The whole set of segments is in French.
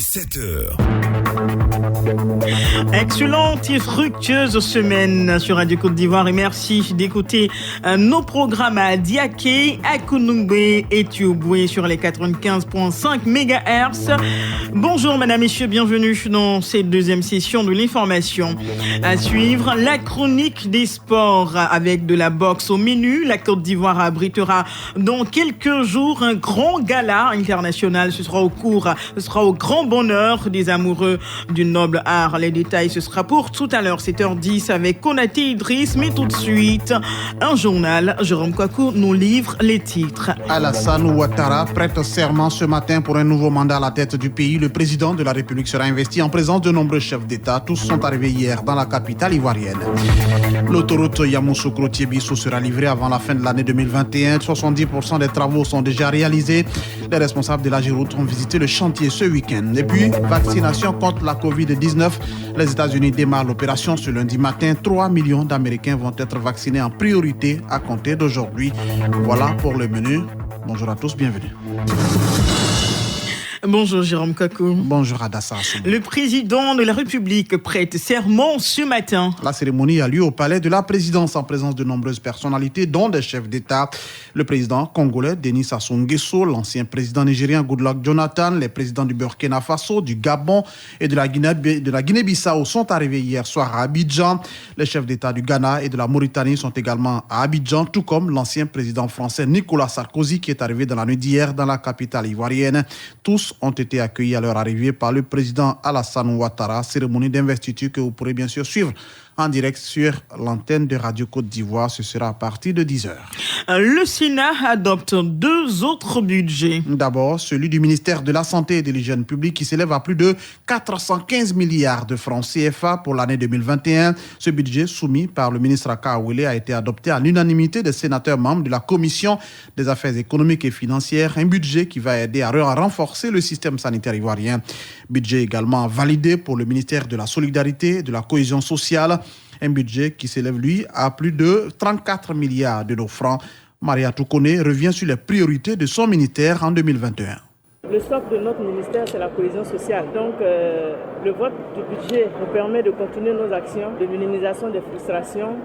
7h. Excellente et fructueuse semaine sur Radio Côte d'Ivoire et merci d'écouter nos programmes à Diaké, à Kounoubé et Tioboué sur les 95.5 MHz. Bonjour mesdames, messieurs, bienvenue dans cette deuxième session de l'information. À suivre, la chronique des sports avec de la boxe au menu. La Côte d'Ivoire abritera dans quelques jours un grand gala international. Ce sera au grand bonheur des amoureux du noble art. Les détails, ce sera pour tout à l'heure, 7h10 avec Konaté Idriss. Mais tout de suite, un journal. Jérôme Kouakou nous livre les titres. Alassane Ouattara prête serment ce matin pour un nouveau mandat à la tête du pays. Le président de la République sera investi en présence de nombreux chefs d'État. Tous sont arrivés hier dans la capitale ivoirienne. L'autoroute Yamoussoukro-Tiébissou sera livrée avant la fin de l'année 2021. 70% des travaux sont déjà réalisés. Les responsables de la Géroute ont visité le chantier ce week-end. Et puis, vaccination contre la Covid-19. Les États-Unis démarrent l'opération ce lundi matin. 3 millions d'Américains vont être vaccinés en priorité à compter d'aujourd'hui. Voilà pour le menu. Bonjour à tous, bienvenue. Bonjour Jérôme Kouakou. Bonjour Adassa. Le président de la République prête serment ce matin. La cérémonie a lieu au palais de la présidence en présence de nombreuses personnalités, dont des chefs d'État. Le président congolais Denis Sassou Nguesso, l'ancien président nigérien Goodluck Jonathan, les présidents du Burkina Faso, du Gabon et de la Guinée-Bissau sont arrivés hier soir à Abidjan. Les chefs d'État du Ghana et de la Mauritanie sont également à Abidjan, tout comme l'ancien président français Nicolas Sarkozy qui est arrivé dans la nuit d'hier dans la capitale ivoirienne. Tous ont été accueillis à leur arrivée par le président Alassane Ouattara, cérémonie d'investiture que vous pourrez bien sûr suivre en direct sur l'antenne de Radio Côte d'Ivoire. Ce sera à partir de 10h. Le Sénat adopte 2 autres budgets. D'abord, celui du ministère de la Santé et de l'Hygiène publique qui s'élève à plus de 415 milliards de francs CFA pour l'année 2021. Ce budget soumis par le ministre Aka Awele a été adopté à l'unanimité des sénateurs membres de la Commission des affaires économiques et financières. Un budget qui va aider à renforcer le système sanitaire ivoirien. Budget également validé pour le ministère de la Solidarité et de la Cohésion sociale. Un budget qui s'élève, lui, à plus de 34 milliards de nos francs. Maria Toukone revient sur les priorités de son ministère en 2021. Le socle de notre ministère, c'est la cohésion sociale. Donc, le vote du budget nous permet de continuer nos actions de minimisation des frustrations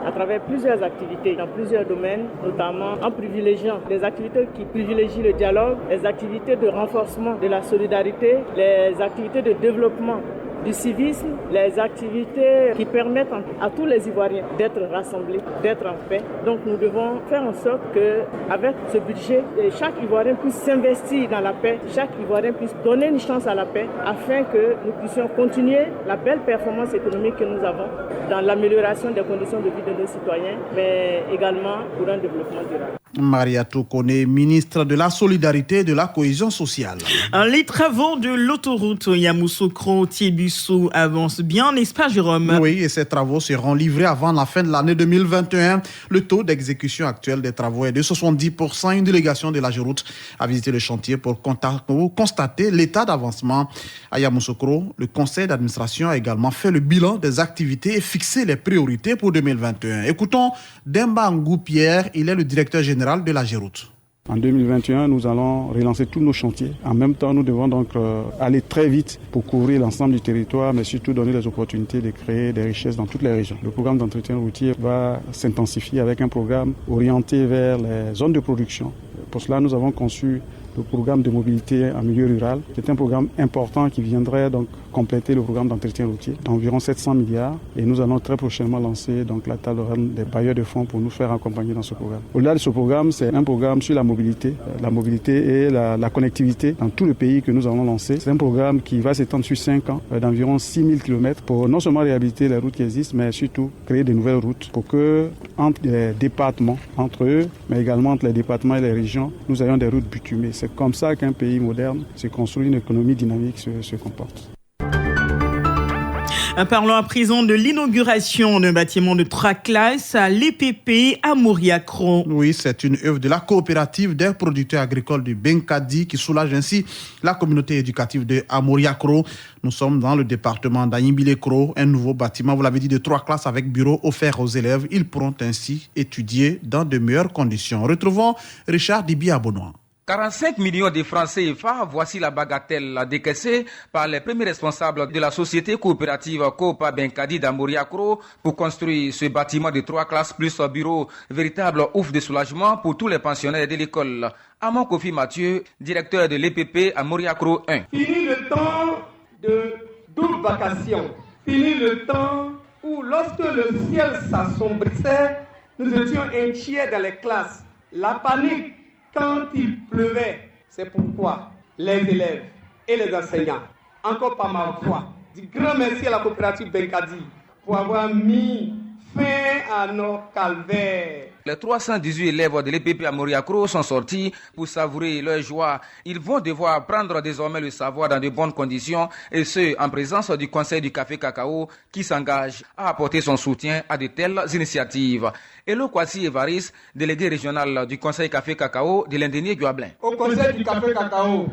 à travers plusieurs activités dans plusieurs domaines, notamment en privilégiant les activités qui privilégient le dialogue, les activités de renforcement de la solidarité, les activités de développement du civisme, les activités qui permettent à tous les Ivoiriens d'être rassemblés, d'être en paix. Donc nous devons faire en sorte qu'avec ce budget, chaque Ivoirien puisse s'investir dans la paix, chaque Ivoirien puisse donner une chance à la paix afin que nous puissions continuer la belle performance économique que nous avons dans l'amélioration des conditions de vie de nos citoyens, mais également pour un développement durable. Maria Toukone, ministre de la Solidarité et de la Cohésion sociale. Les travaux de l'autoroute Yamoussoukro-Tiébissou avancent bien, n'est-ce pas Jérôme? Oui, et ces travaux seront livrés avant la fin de l'année 2021. Le taux d'exécution actuel des travaux est de 70%. Une délégation de la Géroute a visité le chantier pour constater l'état d'avancement. À Yamoussoukro, le conseil d'administration a également fait le bilan des activités et fixé les priorités pour 2021. Écoutons Demba Ngou Pierre, il est le directeur général de la Géroute. En 2021, nous allons relancer tous nos chantiers. En même temps, nous devons donc aller très vite pour couvrir l'ensemble du territoire, mais surtout donner les opportunités de créer des richesses dans toutes les régions. Le programme d'entretien routier va s'intensifier avec un programme orienté vers les zones de production. Pour cela, nous avons conçu le programme de mobilité en milieu rural. C'est un programme important qui viendrait donc compléter le programme d'entretien routier d'environ 700 milliards. Et nous allons très prochainement lancer donc la table ronde des bailleurs de fonds pour nous faire accompagner dans ce programme. Au-delà de ce programme, c'est un programme sur la mobilité et la connectivité dans tout le pays que nous allons lancer. C'est un programme qui va s'étendre sur 5 ans d'environ 6000 km pour non seulement réhabiliter les routes qui existent, mais surtout créer de nouvelles routes pour que entre les départements, entre eux, mais également entre les départements et les régions, nous ayons des routes bitumées. C'est comme ça qu'un pays moderne se construit, une économie dynamique se comporte. Parlons à présent de l'inauguration d'un bâtiment de 3 classes à l'EPP à Mouriakro. Oui, c'est une œuvre de la coopérative des producteurs agricoles du Benkadi qui soulage ainsi la communauté éducative de Mouriakro. Nous sommes dans le département d'Anyimbilekro, un nouveau bâtiment, vous l'avez dit, de 3 classes avec bureau offert aux élèves. Ils pourront ainsi étudier dans de meilleures conditions. Retrouvons Richard Dibi Abonois. 45 millions de francs CFA, voici la bagatelle décaissée par les premiers responsables de la société coopérative Copa Benkadi d'Amoriakro pour construire ce bâtiment de 3 classes plus un bureau, véritable ouf de soulagement pour tous les pensionnaires de l'école. Amon Kofi Mathieu, directeur de l'EPP à Moriakro 1. Fini le temps de double vacation. Fini le temps où lorsque le ciel s'assombrissait, nous étions inquiets dans les classes. La panique quand il pleuvait. C'est pourquoi les élèves et les enseignants, encore par ma voix, dis grand merci à la coopérative Benkadi pour avoir mis fin à nos calvaires. Les 318 élèves de l'EPP à Moriakro sont sortis pour savourer leur joie. Ils vont devoir prendre désormais le savoir dans de bonnes conditions, et ce, en présence du Conseil du Café Cacao qui s'engage à apporter son soutien à de telles initiatives. Elo Kwasi Evaris, délégué régional du Conseil Café Cacao de l'Indénié du Ablin. Au Conseil du Café Cacao,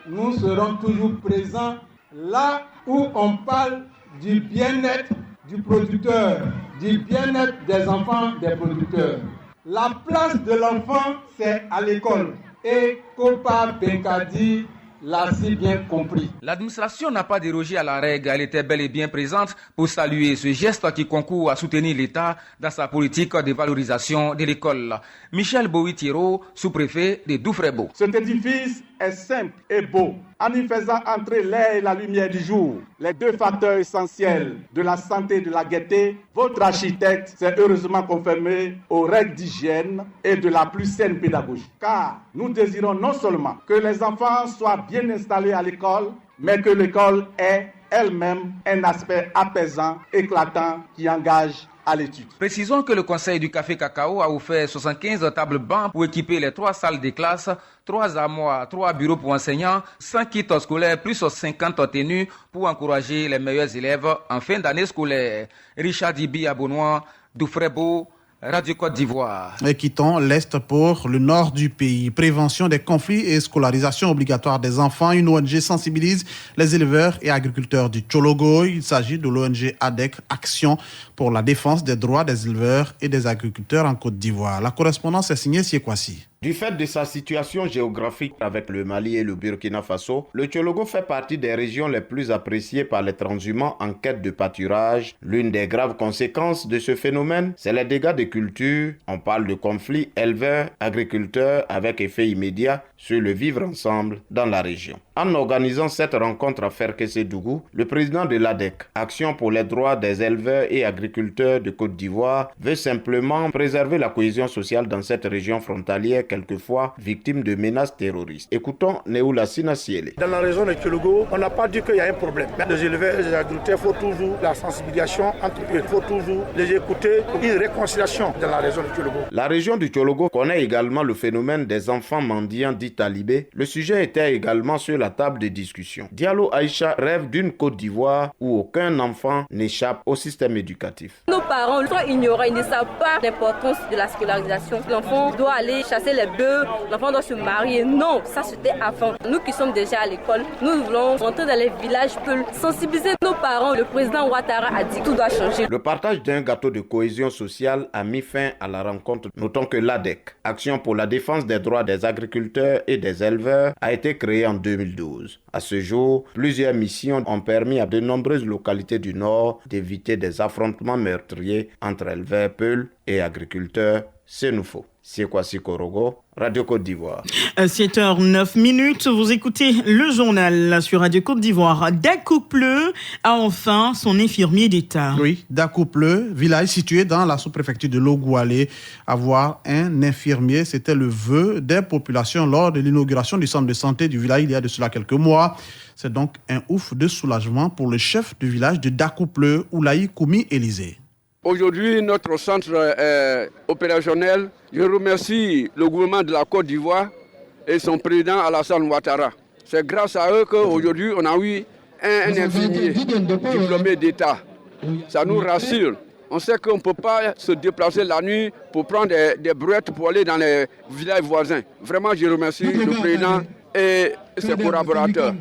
nous serons toujours présents là où on parle du bien-être du producteur, du bien-être des enfants des producteurs. La place de l'enfant, c'est à l'école. Et Copa Benkadi l'a si bien compris. L'administration n'a pas dérogé à la règle. Elle était bel et bien présente pour saluer ce geste qui concourt à soutenir l'État dans sa politique de valorisation de l'école. Michel Bouitiro, sous-préfet de Doufrebo. Cet édifice est simple et beau, en y faisant entrer l'air et la lumière du jour, les deux facteurs essentiels de la santé et de la gaieté. Votre architecte s'est heureusement conformé aux règles d'hygiène et de la plus saine pédagogie. Car nous désirons non seulement que les enfants soient bien installés à l'école, mais que l'école ait elle-même un aspect apaisant, éclatant, qui engage à l'étude. Précisons que le Conseil du Café Cacao a offert 75 tables bancs pour équiper les 3 salles de classe, 3 armoires, 3 bureaux pour enseignants, 100 kits scolaires plus 50 tenues pour encourager les meilleurs élèves en fin d'année scolaire. Richard Dibi Abonnois, Doufrebo, Radio Côte d'Ivoire. Et quittons l'Est pour le nord du pays. Prévention des conflits et scolarisation obligatoire des enfants. Une ONG sensibilise les éleveurs et agriculteurs du Tchologo. Il s'agit de l'ONG ADEC, Action pour la défense des droits des éleveurs et des agriculteurs en Côte d'Ivoire. La correspondance est signée Siekwasi. Du fait de sa situation géographique avec le Mali et le Burkina Faso, le Tchologo fait partie des régions les plus appréciées par les transhumants en quête de pâturage. L'une des graves conséquences de ce phénomène, c'est les dégâts de culture. On parle de conflits éleveurs-agriculteurs avec effet immédiat sur le vivre ensemble dans la région. En organisant cette rencontre à Ferkessédougou, le président de l'ADEC, Action pour les droits des éleveurs et agriculteurs de Côte d'Ivoire, veut simplement préserver la cohésion sociale dans cette région frontalière quelquefois victime de menaces terroristes. Écoutons Neoula Sinassiele. Dans la région de Tchologo, on n'a pas dit qu'il y a un problème. Mais les éleveurs et les agriculteurs, il faut toujours la sensibilisation entre eux. Il faut toujours les écouter pour une réconciliation dans la région de Tchologo. La région du Tchologo connaît également le phénomène des enfants mendiants dits talibés. Le sujet était également sur la table de discussion. Diallo Aïcha rêve d'une Côte d'Ivoire où aucun enfant n'échappe au système éducatif. Nos parents sont ignorants, ils ne savent pas l'importance de la scolarisation. L'enfant doit aller chasser les bœufs, l'enfant doit se marier. Non, ça c'était avant. Nous qui sommes déjà à l'école, nous voulons rentrer dans les villages pour sensibiliser nos parents. Le président Ouattara a dit que tout doit changer. Le partage d'un gâteau de cohésion sociale a mis fin à la rencontre. Notons que l'ADEC, Action pour la défense des droits des agriculteurs et des éleveurs, a été créée en 2012. À ce jour, plusieurs missions ont permis à de nombreuses localités du Nord d'éviter des affrontements meurtriers entre éleveurs peuls et agriculteurs. C'est nouveau. C'est Kwasi Korogo, Radio Côte d'Ivoire. 7h09, vous écoutez le journal sur Radio Côte d'Ivoire. Dakoupleu a enfin son infirmier d'État. Oui, Dakoupleu, village situé dans la sous-préfecture de Logoualé. Avoir un infirmier, c'était le vœu des populations lors de l'inauguration du centre de santé du village il y a de cela quelques mois. C'est donc un ouf de soulagement pour le chef du village de Dakoupleu, Oulaï Koumi Élysée. Aujourd'hui, notre centre est opérationnel. Je remercie le gouvernement de la Côte d'Ivoire et son président Alassane Ouattara. C'est grâce à eux qu'aujourd'hui, on a eu un infirmier diplômé d'État. Ça nous rassure. On sait qu'on ne peut pas se déplacer la nuit pour prendre des brouettes pour aller dans les villages voisins. Vraiment, je remercie le président et ses collaborateurs.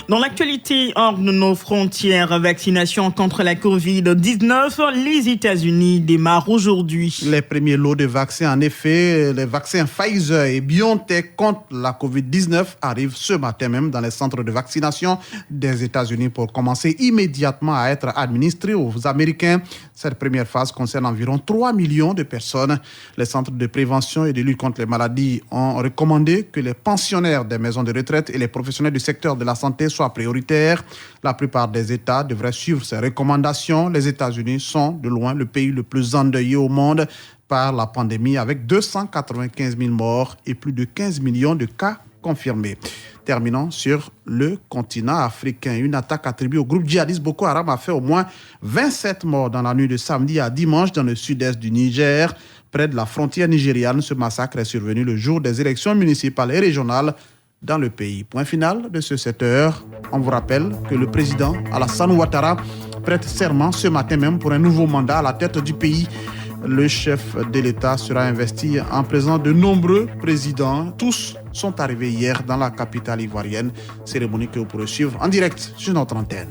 Dans l'actualité hors de nos frontières, vaccination contre la Covid-19, les États-Unis démarrent aujourd'hui. Les premiers lots de vaccins, en effet, les vaccins Pfizer et BioNTech contre la Covid-19 arrivent ce matin même dans les centres de vaccination des États-Unis pour commencer immédiatement à être administrés aux Américains. Cette première phase concerne environ 3 millions de personnes. Les centres de prévention et de lutte contre les maladies ont recommandé que les pensionnaires des maisons de retraite et les professionnels du secteur de la santé soient prioritaires. La plupart des États devraient suivre ces recommandations. Les États-Unis sont de loin le pays le plus endeuillé au monde par la pandémie avec 295 000 morts et plus de 15 millions de cas confirmés. Terminons sur le continent africain. Une attaque attribuée au groupe djihadiste Boko Haram a fait au moins 27 morts dans la nuit de samedi à dimanche dans le sud-est du Niger. Près de la frontière nigériane, ce massacre est survenu le jour des élections municipales et régionales dans le pays. Point final de ce 7h. On vous rappelle que le président Alassane Ouattara prête serment ce matin même pour un nouveau mandat à la tête du pays. Le chef de l'État sera investi en présence de nombreux présidents. Tous sont arrivés hier dans la capitale ivoirienne. Cérémonie que vous pourrez suivre en direct sur notre antenne.